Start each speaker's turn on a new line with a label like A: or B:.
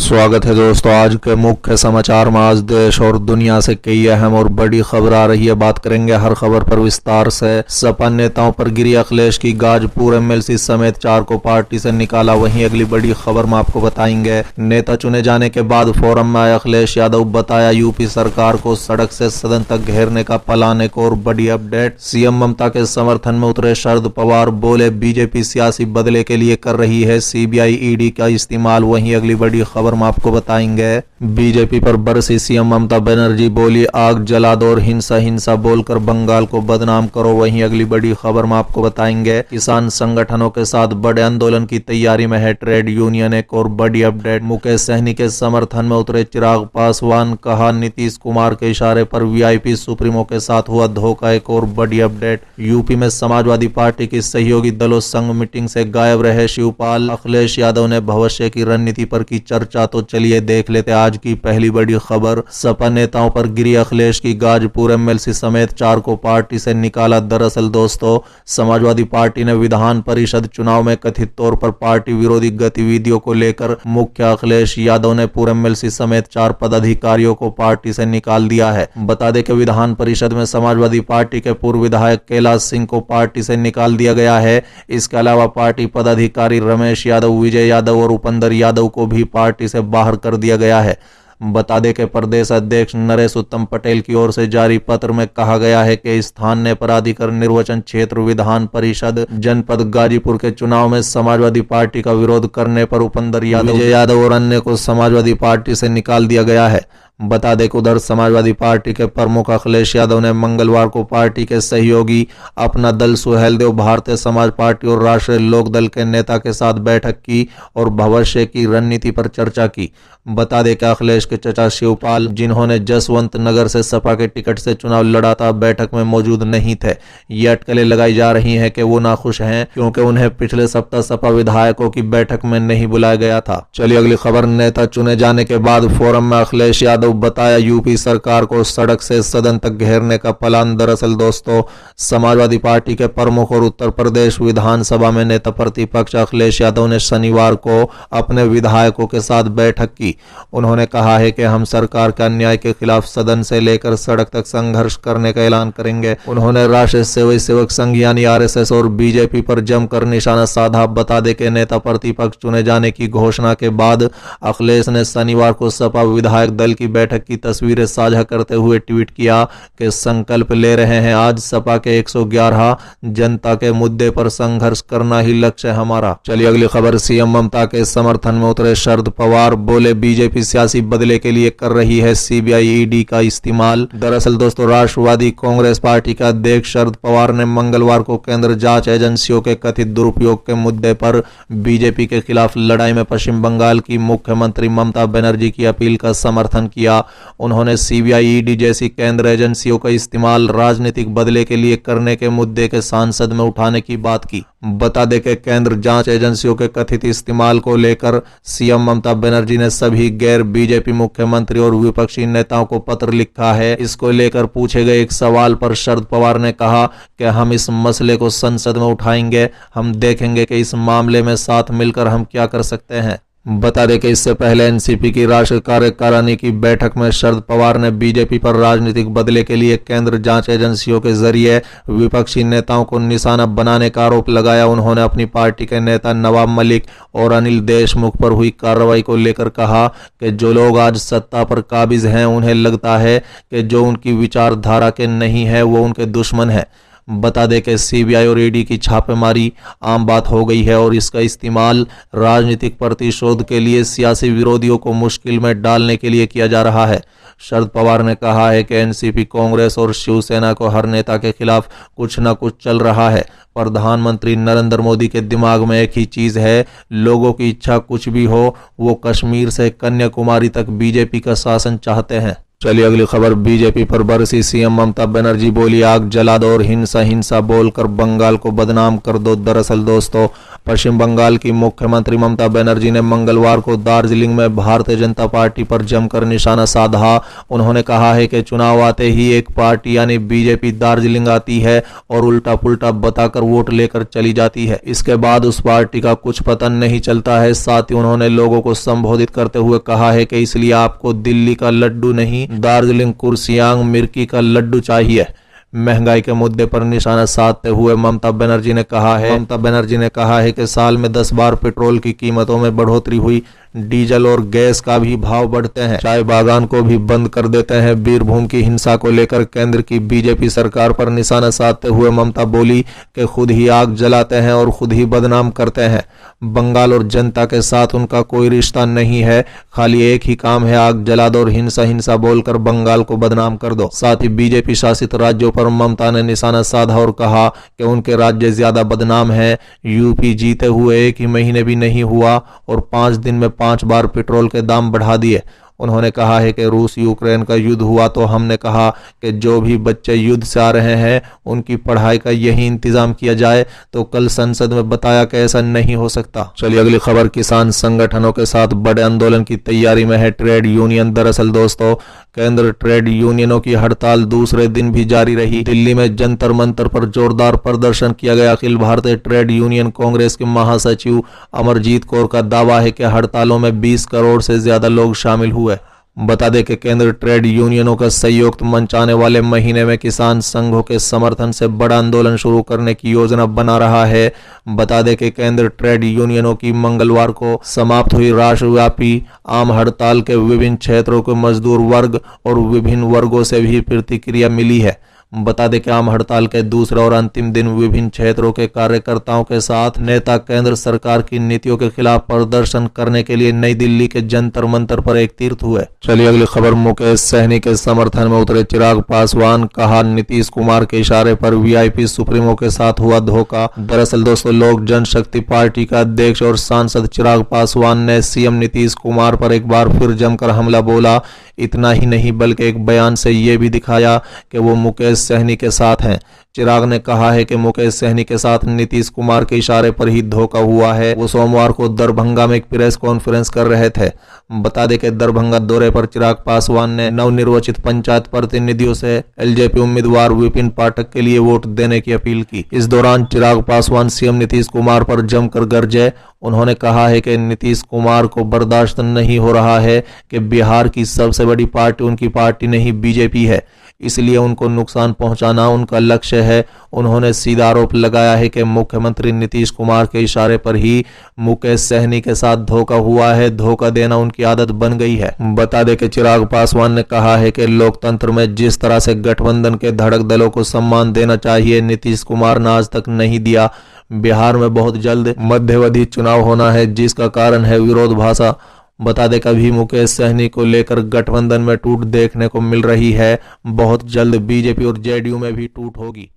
A: स्वागत है दोस्तों। आज के मुख्य समाचार में आज देश और दुनिया से कई अहम और बड़ी खबर आ रही है। बात करेंगे हर खबर पर विस्तार से। सपा नेताओं पर गिरी अखिलेश की गाजपुर एमएलसी समेत 4 को पार्टी से निकाला। वहीं अगली बड़ी खबर में आपको बताएंगे। नेता चुने जाने के बाद फोरम में आए अखिलेश यादव, बताया यूपी सरकार को सड़क से सदन तक घेरने का प्लान। एक और बड़ी अपडेट, सीएम ममता के समर्थन में उतरे शरद पवार, बोले बीजेपी सियासी बदले के लिए कर रही है सीबीआई ईडी का इस्तेमाल। वहीं अगली बड़ी खबर में आपको बताएंगे। बीजेपी पर बरसी सीएम ममता बनर्जी, बोली आग जला दो और हिंसा हिंसा बोलकर बंगाल को बदनाम करो। वहीं अगली बड़ी खबर में आपको बताएंगे। किसान संगठनों के साथ बड़े आंदोलन की तैयारी में है ट्रेड यूनियन। एक और बड़ी अपडेट, मुकेश सहनी के समर्थन में उतरे चिराग पासवान, कहा नीतीश कुमार के इशारे पर वीआईपी सुप्रीमो के साथ हुआ धोखा। एक और बड़ी अपडेट, यूपी में समाजवादी पार्टी की सहयोगी दलों संग मीटिंग से गायब रहे शिवपाल। अखिलेश यादव ने भविष्य की रणनीति पर की चर्चा। तो चलिए देख लेते आज की पहली बड़ी खबर। सपा नेताओं पर गिरी अखिलेश की गाजपुर एमएलसी समेत 4 को पार्टी से निकाला। दरअसल दोस्तों, समाजवादी पार्टी ने विधान परिषद चुनाव में कथित तौर पर पार्टी विरोधी गतिविधियों को लेकर मुख्य अखिलेश यादव ने पूर्व एमएलसी समेत 4 पदाधिकारियों को पार्टी से निकाल दिया है। बता दें कि विधान परिषद में समाजवादी पार्टी के पूर्व विधायक कैलाश सिंह को पार्टी से निकाल दिया गया है। इसके अलावा पार्टी पदाधिकारी रमेश यादव, विजय यादव और उपेंद्र यादव को भी पार्टी से बाहर कर दिया गया है। बता दें कि प्रदेश अध्यक्ष नरेश उत्तम पटेल की ओर से जारी पत्र में कहा गया है कि स्थानीय प्राधिकरण निर्वाचन क्षेत्र विधान परिषद जनपद गाजीपुर के चुनाव में समाजवादी पार्टी का विरोध करने पर उपेंद्र यादव, विजय यादव और अन्य को समाजवादी पार्टी से निकाल दिया गया है। बता दें कि उधर समाजवादी पार्टी के प्रमुख अखिलेश यादव ने मंगलवार को पार्टी के सहयोगी अपना दल सुहेलदेव, भारतीय समाज पार्टी और राष्ट्रीय लोक दल के नेता के साथ बैठक की और भविष्य की रणनीति पर चर्चा की। बता दें कि अखिलेश के चचा शिवपाल, जिन्होंने जसवंत नगर से सपा के टिकट से चुनाव लड़ा था, बैठक में मौजूद नहीं थे। ये अटकलें लगाई जा रही हैं कि वो नाखुश हैं क्योंकि उन्हें पिछले सप्ताह सपा विधायकों की बैठक में नहीं बुलाया गया था। चलिए अगली खबर, नेता चुने जाने के बाद फोरम में अखिलेश यादव, बताया यूपी सरकार को सड़क से सदन तक घेरने का प्लान। दरअसल दोस्तों, समाजवादी पार्टी के प्रमुख और उत्तर प्रदेश विधानसभा में नेता प्रतिपक्ष अखिलेश यादव ने शनिवार को अपने विधायकों के साथ बैठक की। उन्होंने कहा है कि हम सरकार के अन्याय के खिलाफ सदन से लेकर सड़क तक संघर्ष करने का ऐलान करेंगे। उन्होंने राष्ट्रीय स्वयं सेवक संघ यानी आरएसएस और बीजेपी पर जमकर निशाना साधा। बता दें कि नेता प्रतिपक्ष चुने जाने की घोषणा के बाद अखिलेश ने शनिवार को सपा विधायक दल की बैठक की तस्वीरें साझा करते हुए ट्वीट किया कि संकल्प ले रहे हैं आज सपा के 111 जनता के मुद्दे पर संघर्ष करना ही लक्ष्य है हमारा। चलिए अगली खबर, सीएम ममता के समर्थन में उतरे शरद पवार, बोले बीजेपी सियासी बदले के लिए कर रही है सीबीआई ईडी का इस्तेमाल। दरअसल दोस्तों, राष्ट्रवादी कांग्रेस पार्टी के अध्यक्ष शरद पवार ने मंगलवार को केंद्र जांच एजेंसियों के कथित दुरुपयोग के मुद्दे पर बीजेपी के खिलाफ लड़ाई में पश्चिम बंगाल की मुख्यमंत्री ममता बनर्जी की अपील का समर्थन किया। उन्होंने सीबीआई ईडी जैसी केंद्र एजेंसियों का इस्तेमाल राजनीतिक बदले के लिए करने के मुद्दे के संसद में उठाने की बात की। बता दें कि केंद्र जांच एजेंसियों के कथित इस्तेमाल को लेकर सीएम ममता बनर्जी ने सभी गैर बीजेपी मुख्यमंत्री और विपक्षी नेताओं को पत्र लिखा है। इसको लेकर पूछे गए एक सवाल पर शरद पवार ने कहा कि हम इस मसले को संसद में उठाएंगे। हम देखेंगे कि इस मामले में साथ मिलकर हम क्या कर सकते हैं। बता दें कि इससे पहले एनसीपी की राष्ट्रीय कार्यकारिणी की बैठक में शरद पवार ने बीजेपी पर राजनीतिक बदले के लिए केंद्र जांच एजेंसियों के जरिए विपक्षी नेताओं को निशाना बनाने का आरोप लगाया। उन्होंने अपनी पार्टी के नेता नवाब मलिक और अनिल देशमुख पर हुई कार्रवाई को लेकर कहा कि जो लोग आज सत्ता पर काबिज हैं, उन्हें लगता है कि जो उनकी विचारधारा के नहीं है वो उनके दुश्मन है। बता दें कि सीबीआई और ईडी की छापेमारी आम बात हो गई है और इसका इस्तेमाल राजनीतिक प्रतिशोध के लिए सियासी विरोधियों को मुश्किल में डालने के लिए किया जा रहा है। शरद पवार ने कहा है कि एनसीपी, कांग्रेस और शिवसेना को हर नेता के खिलाफ कुछ न कुछ चल रहा है। प्रधानमंत्री नरेंद्र मोदी के दिमाग में एक ही चीज है, लोगों की इच्छा कुछ भी हो, वो कश्मीर से कन्याकुमारी तक बीजेपी का शासन चाहते हैं। चलिए अगली खबर, बीजेपी पर बरसी सीएम ममता बनर्जी, बोली आग जला दो और हिंसा हिंसा बोलकर बंगाल को बदनाम कर दो। दरअसल दोस्तों, पश्चिम बंगाल की मुख्यमंत्री ममता बनर्जी ने मंगलवार को दार्जिलिंग में भारतीय जनता पार्टी पर जमकर निशाना साधा। उन्होंने कहा है कि चुनाव आते ही एक पार्टी यानी बीजेपी दार्जिलिंग आती है और उल्टा पुल्टा बताकर वोट लेकर चली जाती है। इसके बाद उस पार्टी का कुछ पता नहीं चलता है। साथ ही उन्होंने लोगों को संबोधित करते हुए कहा है कि इसलिए आपको दिल्ली का लड्डू नहीं, दार्जिलिंग कुर्सियांग मिर्की का लड्डू चाहिए। महंगाई के मुद्दे पर निशाना साधते हुए ममता बनर्जी ने कहा है कि साल में 10 बार पेट्रोल की कीमतों में बढ़ोतरी हुई, डीजल और गैस का भी भाव बढ़ते हैं, चाय बागान को भी बंद कर देते हैं। बीरभूम की हिंसा को लेकर केंद्र की बीजेपी सरकार पर निशाना साधते हुए ममता बोली कि खुद ही आग जलाते हैं और खुद ही बदनाम करते हैं। बंगाल और जनता के साथ उनका कोई रिश्ता नहीं है, खाली एक ही काम है, आग जला दो और हिंसा बोलकर बंगाल को बदनाम कर दो। साथ ही बीजेपी शासित राज्यों पर ममता ने निशाना साधा और कहा कि उनके राज्य ज्यादा बदनाम है। यूपी जीते हुए 1 ही महीने भी नहीं हुआ और 5 दिन में 5 बार पेट्रोल के दाम बढ़ा दिए। उन्होंने कहा है कि रूस यूक्रेन का युद्ध हुआ तो हमने कहा कि जो भी बच्चे युद्ध से आ रहे हैं उनकी पढ़ाई का यही इंतजाम किया जाए, तो कल संसद में बताया कि ऐसा नहीं हो सकता। चलिए अगली खबर, किसान संगठनों के साथ बड़े आंदोलन की तैयारी में है ट्रेड यूनियन। दरअसल दोस्तों, केंद्र ट्रेड यूनियनों की हड़ताल दूसरे दिन भी जारी रही। दिल्ली में जंतर मंतर पर जोरदार प्रदर्शन किया गया। अखिल भारतीय ट्रेड यूनियन कांग्रेस के महासचिव अमरजीत कौर का दावा है कि हड़तालों में 20 करोड़ से ज्यादा लोग शामिल हुए। बता दें कि केंद्र ट्रेड यूनियनों का संयुक्त मंच आने वाले महीने में किसान संघों के समर्थन से बड़ा आंदोलन शुरू करने की योजना बना रहा है। बता दें कि केंद्र ट्रेड यूनियनों की मंगलवार को समाप्त हुई राष्ट्रव्यापी आम हड़ताल के विभिन्न क्षेत्रों के मजदूर वर्ग और विभिन्न वर्गों से भी प्रतिक्रिया मिली है। बता दें कि आम हड़ताल के दूसरे और अंतिम दिन विभिन्न क्षेत्रों के कार्यकर्ताओं के साथ नेता केंद्र सरकार की नीतियों के खिलाफ प्रदर्शन करने के लिए नई दिल्ली के जंतर मंतर पर एकत्रित हुए। चलिए अगली खबर, मुकेश सहनी के समर्थन में उतरे चिराग पासवान, कहा नीतीश कुमार के इशारे पर वीआईपी सुप्रीमो के साथ हुआ धोखा। दरअसल दोस्तों, लोक जनशक्ति पार्टी का अध्यक्ष और सांसद चिराग पासवान ने सीएम नीतीश कुमार पर एक बार फिर जमकर हमला बोला। इतना ही नहीं बल्कि एक बयान से यह भी दिखाया कि वो मुकेश सहनी के साथ हैं। चिराग ने कहा है कि मुकेश सहनी के साथ नीतीश कुमार के इशारे पर ही धोखा हुआ है। वो सोमवार को दरभंगा में एक प्रेस कॉन्फ्रेंस कर रहे थे। बता दें कि दरभंगा दौरे पर चिराग पासवान ने नवनिर्वाचित पंचायत प्रतिनिधियों से एलजेपी उम्मीदवार विपिन पाठक के लिए वोट देने की अपील की। इस दौरान चिराग पासवान सीएम नीतीश कुमार पर जमकर गरजे। उन्होंने कहा है कि नीतीश कुमार को बर्दाश्त नहीं हो रहा है कि बिहार की सबसे बड़ी पार्टी उनकी पार्टी नहीं बीजेपी है, इसलिए उनको नुकसान पहुंचाना उनका लक्ष्य है। उन्होंने सीधा आरोप लगाया है कि मुख्यमंत्री नीतीश कुमार के इशारे पर ही मुकेश सहनी के साथ धोखा हुआ है। धोखा देना उनकी आदत बन गई है। बता दें कि चिराग पासवान ने कहा है कि लोकतंत्र में जिस तरह से गठबंधन के धड़क दलों को सम्मान देना चाहिए, नीतीश कुमार ने आज तक नहीं दिया। बिहार में बहुत जल्द मध्यावधि चुनाव होना है, जिसका कारण है विरोध भाषा। बता दें कभी मुकेश सहनी को लेकर गठबंधन में टूट देखने को मिल रही है। बहुत जल्द बीजेपी और जेडीयू में भी टूट होगी।